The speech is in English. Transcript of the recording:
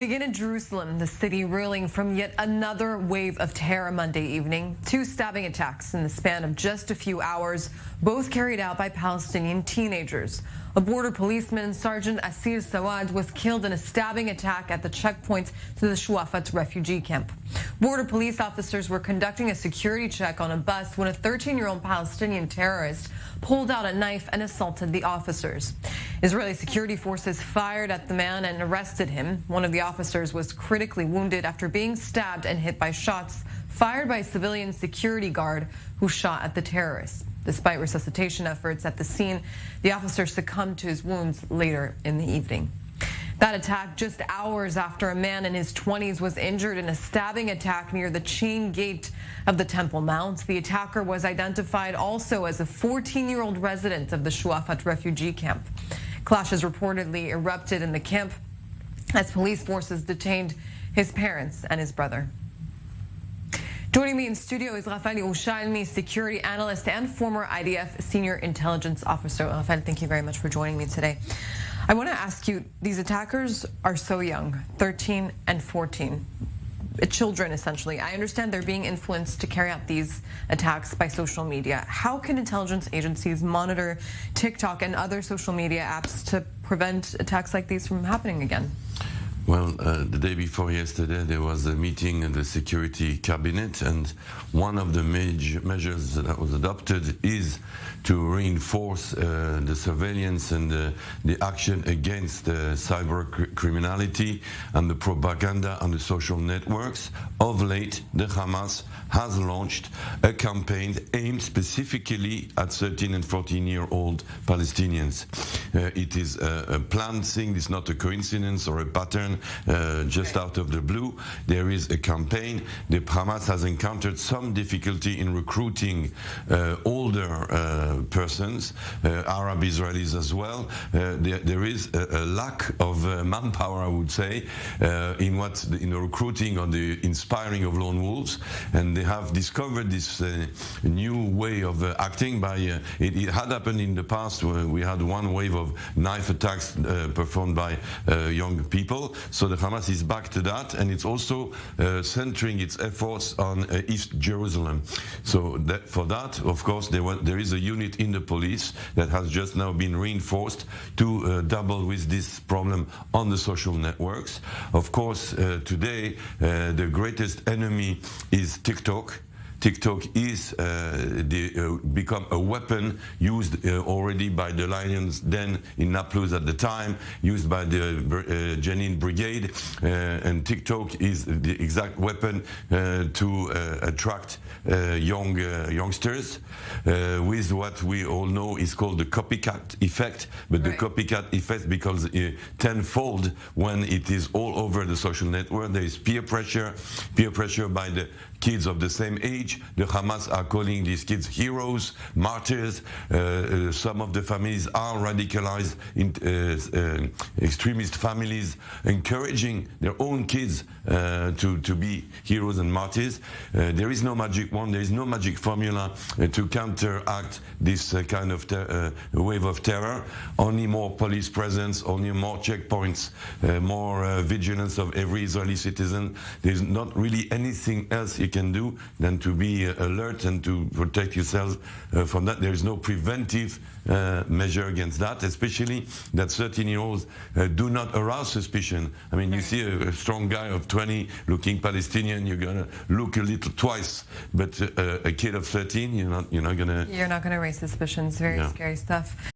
Begin in Jerusalem, the city reeling from yet another wave of terror Monday evening. 2 stabbing attacks in the span of just a few hours, both carried out by Palestinian teenagers. A border policeman, Sergeant Asir Sawad, was killed in a stabbing attack at the checkpoint to the Shuafat refugee camp. Border police officers were conducting a security check on a bus when a 13-year-old Palestinian terrorist pulled out a knife and assaulted the officers. Israeli security forces fired at the man and arrested him. One of the officers was critically wounded after being stabbed and hit by shots fired by a civilian security guard who shot at the terrorist. Despite resuscitation efforts at the scene, the officer succumbed to his wounds later in the evening. That attack just hours after a man in his 20s was injured in a stabbing attack near the chain gate of the Temple Mount. The attacker was identified also as a 14-year-old resident of the Shuafat refugee camp. Clashes reportedly erupted in the camp as police forces detained his parents and his brother. Joining me in studio is Rafael Yerushalmi, security analyst and former IDF senior intelligence officer. Rafael, thank you very much for joining me today. I want to ask you, these attackers are so young, 13 and 14, children essentially. I understand they're being influenced to carry out these attacks by social media. How can intelligence agencies monitor TikTok and other social media apps to prevent attacks like these from happening again? Well, the day before yesterday, there was a meeting in the security cabinet, and one of the major measures that was adopted is to reinforce the surveillance and the action against cyber criminality and the propaganda on the social networks. Of late, the Hamas has launched a campaign aimed specifically at 13 and 14-year-old Palestinians. It is a planned thing. It's not a coincidence or a pattern just out of the blue. There is a campaign. The Hamas has encountered some difficulty in recruiting older persons, Arab Israelis as well. There is a lack of manpower, I would say, in the recruiting or the inspiring of lone wolves, and they have discovered this new way of acting. It had happened in the past where we had one wave of knife attacks performed by young people. So the Hamas is back to that, and it's also centering its efforts on East Jerusalem. So for that, of course, there is a unit in the police that has just now been reinforced to double with this problem on the social networks. Of course, today, the greatest enemy is TikTok. TikTok is become a weapon used already by the Lions Den in Nablus at the time, used by the Jenin Brigade, and TikTok is the exact weapon to attract youngsters with what we all know is called the copycat effect. But the copycat effect becomes tenfold when it is all over the social network. There is peer pressure by the kids of the same age. The Hamas are calling these kids heroes, martyrs. Some of the families are radicalized in extremist families, encouraging their own kids to be heroes and martyrs. There is no magic wand, there is no magic formula to counteract this kind of wave of terror. Only more police presence, only more checkpoints, more vigilance of every Israeli citizen. There's not really anything else you can do than to be alert and to protect yourself from that. There is no preventive measure against that, especially that 13-year-olds do not arouse suspicion. I mean, you see a strong guy of 20 looking Palestinian, you're gonna look a little twice, but a kid of 13, you're not gonna raise suspicions. Very scary stuff.